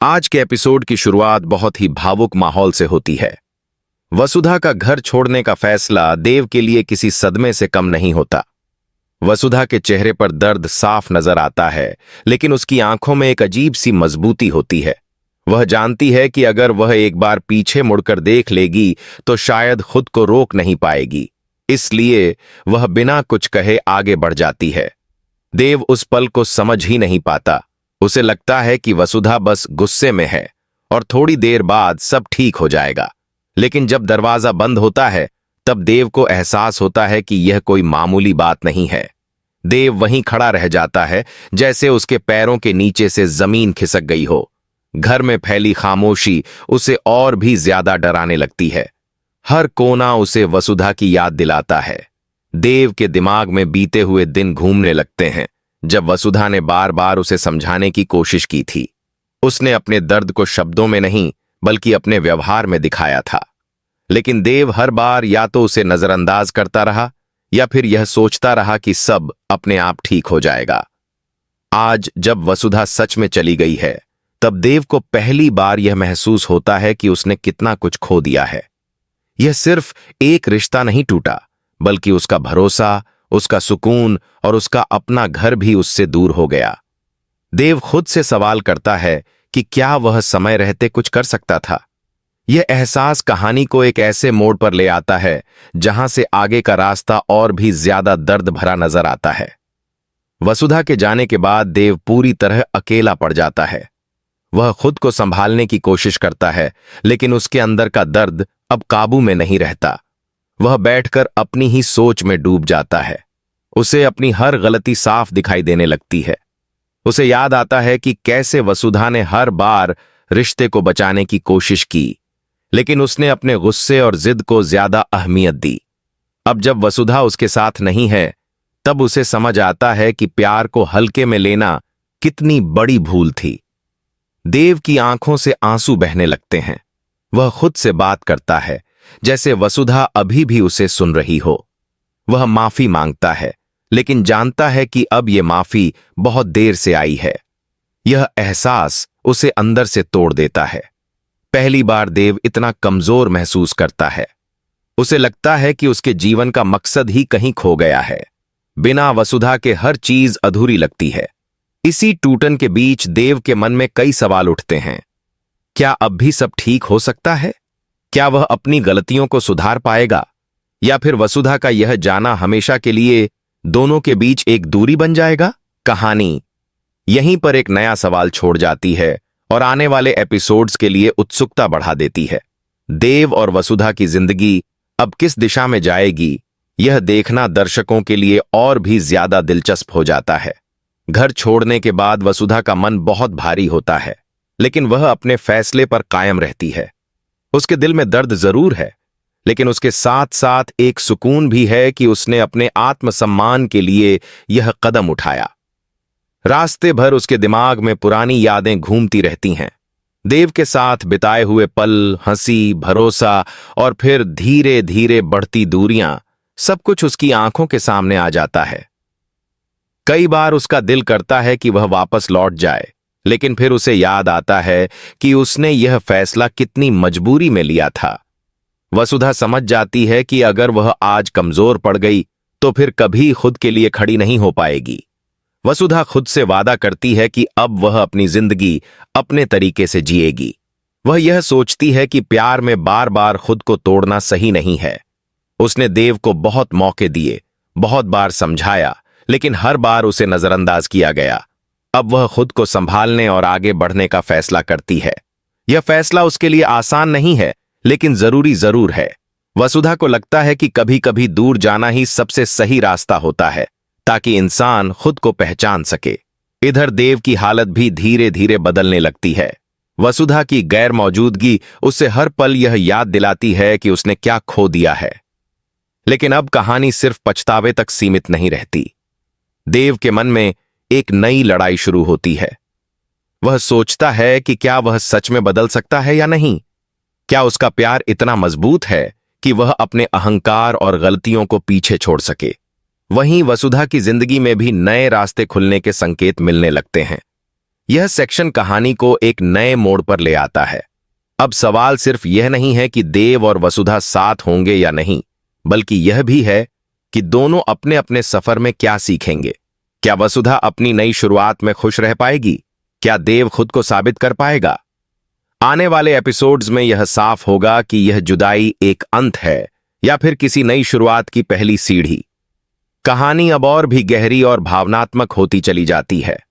आज के एपिसोड की शुरुआत बहुत ही भावुक माहौल से होती है। वसुधा का घर छोड़ने का फैसला देव के लिए किसी सदमे से कम नहीं होता। वसुधा के चेहरे पर दर्द साफ नजर आता है, लेकिन उसकी आंखों में एक अजीब सी मजबूती होती है। वह जानती है कि अगर वह एक बार पीछे मुड़कर देख लेगी तो शायद खुद को रोक नहीं पाएगी, इसलिए वह बिना कुछ कहे आगे बढ़ जाती है। देव उस पल को समझ ही नहीं पाता। उसे लगता है कि वसुधा बस गुस्से में है और थोड़ी देर बाद सब ठीक हो जाएगा। लेकिन जब दरवाजा बंद होता है तब देव को एहसास होता है कि यह कोई मामूली बात नहीं है। देव वहीं खड़ा रह जाता है, जैसे उसके पैरों के नीचे से जमीन खिसक गई हो। घर में फैली खामोशी उसे और भी ज्यादा डराने लगती है। हर कोना उसे वसुधा की याद दिलाता है। देव के दिमाग में बीते हुए दिन घूमने लगते हैं, जब वसुधा ने बार बार उसे समझाने की कोशिश की थी। उसने अपने दर्द को शब्दों में नहीं बल्कि अपने व्यवहार में दिखाया था, लेकिन देव हर बार या तो उसे नजरअंदाज करता रहा या फिर यह सोचता रहा कि सब अपने आप ठीक हो जाएगा। आज जब वसुधा सच में चली गई है तब देव को पहली बार यह महसूस होता है कि उसने कितना कुछ खो दिया है। यह सिर्फ एक रिश्ता नहीं टूटा, बल्कि उसका भरोसा, उसका सुकून और उसका अपना घर भी उससे दूर हो गया। देव खुद से सवाल करता है कि क्या वह समय रहते कुछ कर सकता था। यह एहसास कहानी को एक ऐसे मोड़ पर ले आता है जहां से आगे का रास्ता और भी ज्यादा दर्द भरा नजर आता है। वसुधा के जाने के बाद देव पूरी तरह अकेला पड़ जाता है। वह खुद को संभालने की कोशिश करता है, लेकिन उसके अंदर का दर्द अब काबू में नहीं रहता। वह बैठकर अपनी ही सोच में डूब जाता है। उसे अपनी हर गलती साफ दिखाई देने लगती है। उसे याद आता है कि कैसे वसुधा ने हर बार रिश्ते को बचाने की कोशिश की, लेकिन उसने अपने गुस्से और जिद को ज्यादा अहमियत दी। अब जब वसुधा उसके साथ नहीं है, तब उसे समझ आता है कि प्यार को हल्के में लेना कितनी बड़ी भूल थी। देव की आंखों से आंसू बहने लगते हैं। वह खुद से बात करता है, जैसे वसुधा अभी भी उसे सुन रही हो। वह माफी मांगता है, लेकिन जानता है कि अब यह माफी बहुत देर से आई है। यह एहसास उसे अंदर से तोड़ देता है। पहली बार देव इतना कमजोर महसूस करता है। उसे लगता है कि उसके जीवन का मकसद ही कहीं खो गया है। बिना वसुधा के हर चीज अधूरी लगती है। इसी टूटन के बीच देव के मन में कई सवाल उठते हैं। क्या अब भी सब ठीक हो सकता है? क्या वह अपनी गलतियों को सुधार पाएगा, या फिर वसुधा का यह जाना हमेशा के लिए दोनों के बीच एक दूरी बन जाएगा? कहानी यहीं पर एक नया सवाल छोड़ जाती है और आने वाले एपिसोड्स के लिए उत्सुकता बढ़ा देती है। देव और वसुधा की जिंदगी अब किस दिशा में जाएगी, यह देखना दर्शकों के लिए और भी ज्यादा दिलचस्प हो जाता है। घर छोड़ने के बाद वसुधा का मन बहुत भारी होता है, लेकिन वह अपने फैसले पर कायम रहती है। उसके दिल में दर्द जरूर है, लेकिन उसके साथ साथ एक सुकून भी है कि उसने अपने आत्मसम्मान के लिए यह कदम उठाया। रास्ते भर उसके दिमाग में पुरानी यादें घूमती रहती हैं। देव के साथ बिताए हुए पल, हंसी, भरोसा और फिर धीरे धीरे बढ़ती दूरियां, सब कुछ उसकी आंखों के सामने आ जाता है। कई बार उसका दिल करता है कि वह वापस लौट जाए, लेकिन फिर उसे याद आता है कि उसने यह फैसला कितनी मजबूरी में लिया था। वसुधा समझ जाती है कि अगर वह आज कमजोर पड़ गई तो फिर कभी खुद के लिए खड़ी नहीं हो पाएगी। वसुधा खुद से वादा करती है कि अब वह अपनी जिंदगी अपने तरीके से जिएगी। वह यह सोचती है कि प्यार में बार बार खुद को तोड़ना सही नहीं है। उसने देव को बहुत मौके दिए, बहुत बार समझाया, लेकिन हर बार उसे नजरअंदाज किया गया। अब वह खुद को संभालने और आगे बढ़ने का फैसला करती है। यह फैसला उसके लिए आसान नहीं है, लेकिन जरूरी जरूर है। वसुधा को लगता है कि कभी कभी दूर जाना ही सबसे सही रास्ता होता है, ताकि इंसान खुद को पहचान सके। इधर देव की हालत भी धीरे धीरे बदलने लगती है। वसुधा की गैर मौजूदगी उसे हर पल यह याद दिलाती है कि उसने क्या खो दिया है। लेकिन अब कहानी सिर्फ पछतावे तक सीमित नहीं रहती। देव के मन में एक नई लड़ाई शुरू होती है। वह सोचता है कि क्या वह सच में बदल सकता है या नहीं। क्या उसका प्यार इतना मजबूत है कि वह अपने अहंकार और गलतियों को पीछे छोड़ सके। वहीं वसुधा की जिंदगी में भी नए रास्ते खुलने के संकेत मिलने लगते हैं। यह सेक्शन कहानी को एक नए मोड़ पर ले आता है। अब सवाल सिर्फ यह नहीं है कि देव और वसुधा साथ होंगे या नहीं, बल्कि यह भी है कि दोनों अपने अपने सफर में क्या सीखेंगे। क्या वसुधा अपनी नई शुरुआत में खुश रह पाएगी? क्या देव खुद को साबित कर पाएगा? आने वाले एपिसोड्स में यह साफ होगा कि यह जुदाई एक अंत है या फिर किसी नई शुरुआत की पहली सीढ़ी। कहानी अब और भी गहरी और भावनात्मक होती चली जाती है।